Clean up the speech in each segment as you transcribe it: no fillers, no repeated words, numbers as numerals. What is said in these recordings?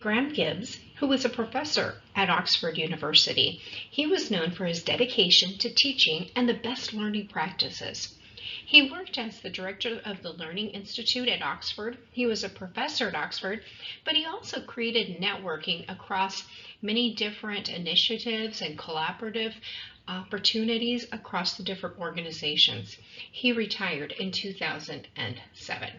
Graham Gibbs, who was a professor at Oxford University, he was known for his dedication to teaching and the best learning practices. He worked as the director of the Learning Institute at Oxford. He was a professor at Oxford, but he also created networking across many different initiatives and collaborative opportunities across the different organizations. He retired in 2007.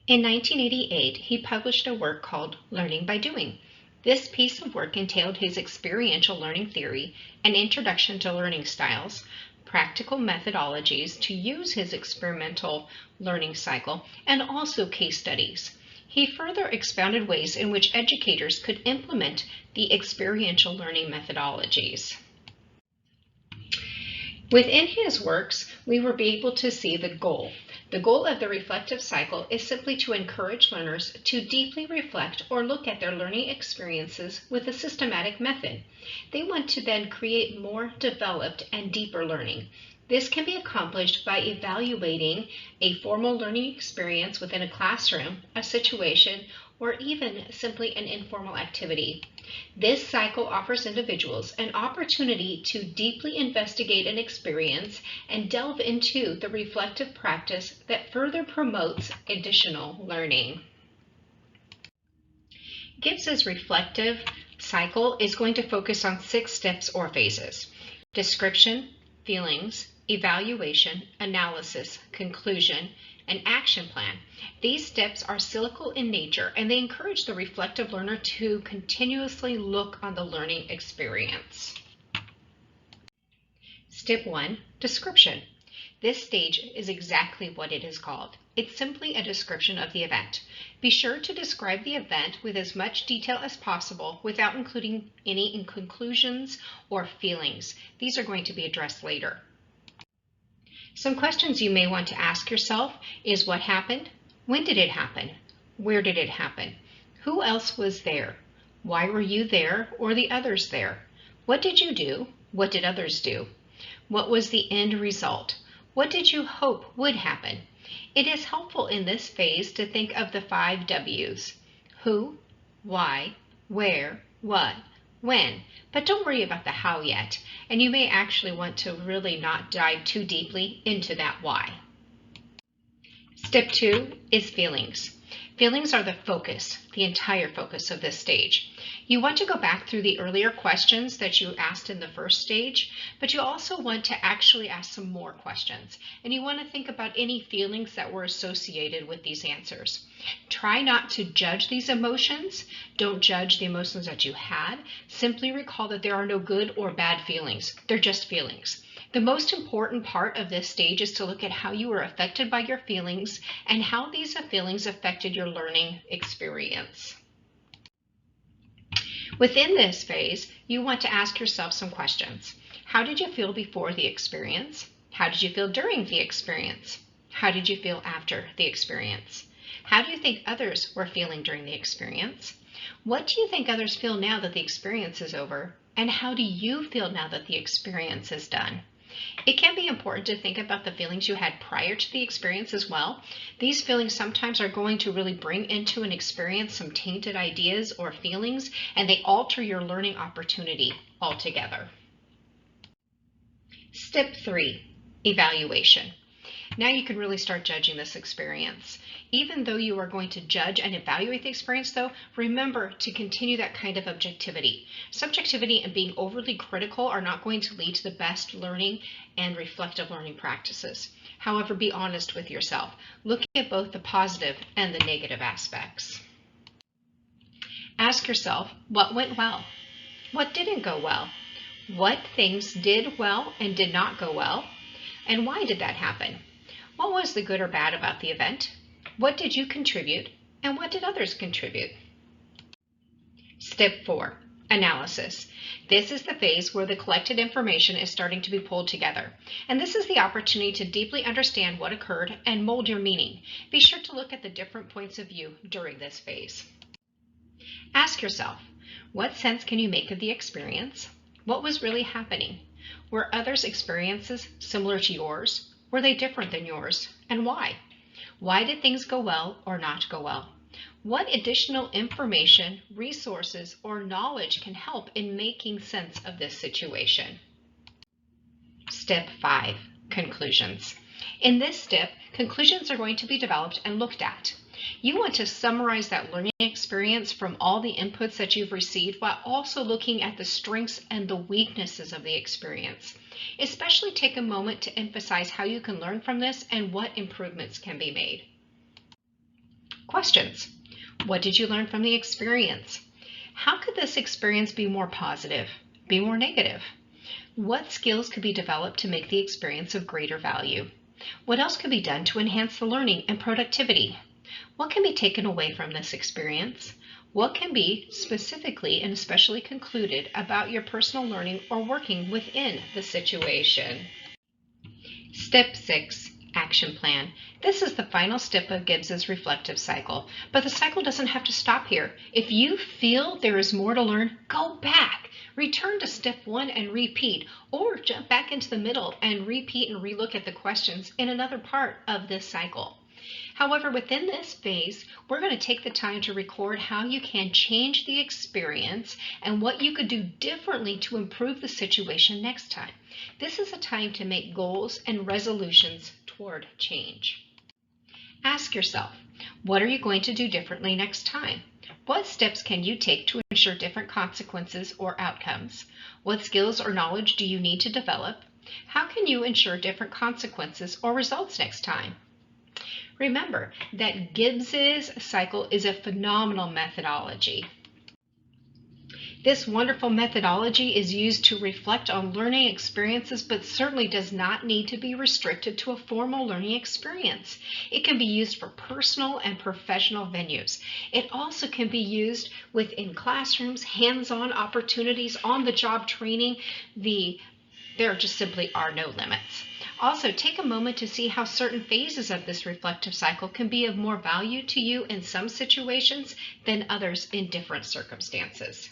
In 1988, he published a work called Learning by Doing. This piece of work entailed his experiential learning theory, an introduction to learning styles, practical methodologies to use his experimental learning cycle, and also case studies. He further expounded ways in which educators could implement the experiential learning methodologies. Within his works, we were able to see the goal. The goal of the reflective cycle is simply to encourage learners to deeply reflect or look at their learning experiences with a systematic method. They want to then create more developed and deeper learning. This can be accomplished by evaluating a formal learning experience within a classroom, a situation, or even simply an informal activity. This cycle offers individuals an opportunity to deeply investigate an experience and delve into the reflective practice that further promotes additional learning. Gibbs's reflective cycle is going to focus on 6 steps or phases: description, feelings, evaluation, analysis, conclusion, and action plan. These steps are cyclical in nature, and they encourage the reflective learner to continuously look on the learning experience. Step 1, description. This stage is exactly what it is called. It's simply a description of the event. Be sure to describe the event with as much detail as possible without including any conclusions or feelings. These are going to be addressed later. Some questions you may want to ask yourself is: what happened? When did it happen? Where did it happen? Who else was there? Why were you there or the others there? What did you do? What did others do? What was the end result? What did you hope would happen? It is helpful in this phase to think of the 5 W's: who, why, where, what, when. But don't worry about the how yet, and you may actually want to really not dive too deeply into that why. Step 2 is feelings. Feelings are the focus, the entire focus of this stage. You want to go back through the earlier questions that you asked in the first stage, but you also want to actually ask some more questions, and you want to think about any feelings that were associated with these answers. Try not to judge these emotions. Don't judge the emotions that you had. Simply recall that there are no good or bad feelings. They're just feelings. The most important part of this stage is to look at how you were affected by your feelings and how these feelings affected your learning experience. Within this phase, you want to ask yourself some questions. How did you feel before the experience? How did you feel during the experience? How did you feel after the experience? How do you think others were feeling during the experience? What do you think others feel now that the experience is over? And how do you feel now that the experience is done? It can be important to think about the feelings you had prior to the experience as well. These feelings sometimes are going to really bring into an experience some tainted ideas or feelings, and they alter your learning opportunity altogether. Step 3, evaluation. Now you can really start judging this experience. Even though you are going to judge and evaluate the experience, though, remember to continue that kind of objectivity. Subjectivity and being overly critical are not going to lead to the best learning and reflective learning practices. However, be honest with yourself, looking at both the positive and the negative aspects. Ask yourself, what went well? What didn't go well? What things did well and did not go well? And why did that happen? What was the good or bad about the event? What did you contribute? And what did others contribute? Step 4, analysis. This is the phase where the collected information is starting to be pulled together. And this is the opportunity to deeply understand what occurred and mold your meaning. Be sure to look at the different points of view during this phase. Ask yourself, what sense can you make of the experience? What was really happening? Were others' experiences similar to yours? Were they different than yours? And why? Why did things go well or not go well? What additional information, resources, or knowledge can help in making sense of this situation? Step 5, conclusions. In this step, conclusions are going to be developed and looked at. You want to summarize that learning experience from all the inputs that you've received while also looking at the strengths and the weaknesses of the experience. Especially take a moment to emphasize how you can learn from this and what improvements can be made. Questions. What did you learn from the experience? How could this experience be more positive, be more negative? What skills could be developed to make the experience of greater value? What else could be done to enhance the learning and productivity? What can be taken away from this experience? What can be specifically and especially concluded about your personal learning or working within the situation? Step 6, action plan. This is the final step of Gibbs's reflective cycle, but the cycle doesn't have to stop here. If you feel there is more to learn, go back. Return to step 1 and repeat, or jump back into the middle and repeat and relook at the questions in another part of this cycle. However, within this phase, we're going to take the time to record how you can change the experience and what you could do differently to improve the situation next time. This is a time to make goals and resolutions toward change. Ask yourself, what are you going to do differently next time? What steps can you take to ensure different consequences or outcomes? What skills or knowledge do you need to develop? How can you ensure different consequences or results next time? Remember that Gibbs's cycle is a phenomenal methodology. This wonderful methodology is used to reflect on learning experiences, but certainly does not need to be restricted to a formal learning experience. It can be used for personal and professional venues. It also can be used within classrooms, hands-on opportunities, on-the-job training. There just simply are no limits. Also, take a moment to see how certain phases of this reflective cycle can be of more value to you in some situations than others in different circumstances.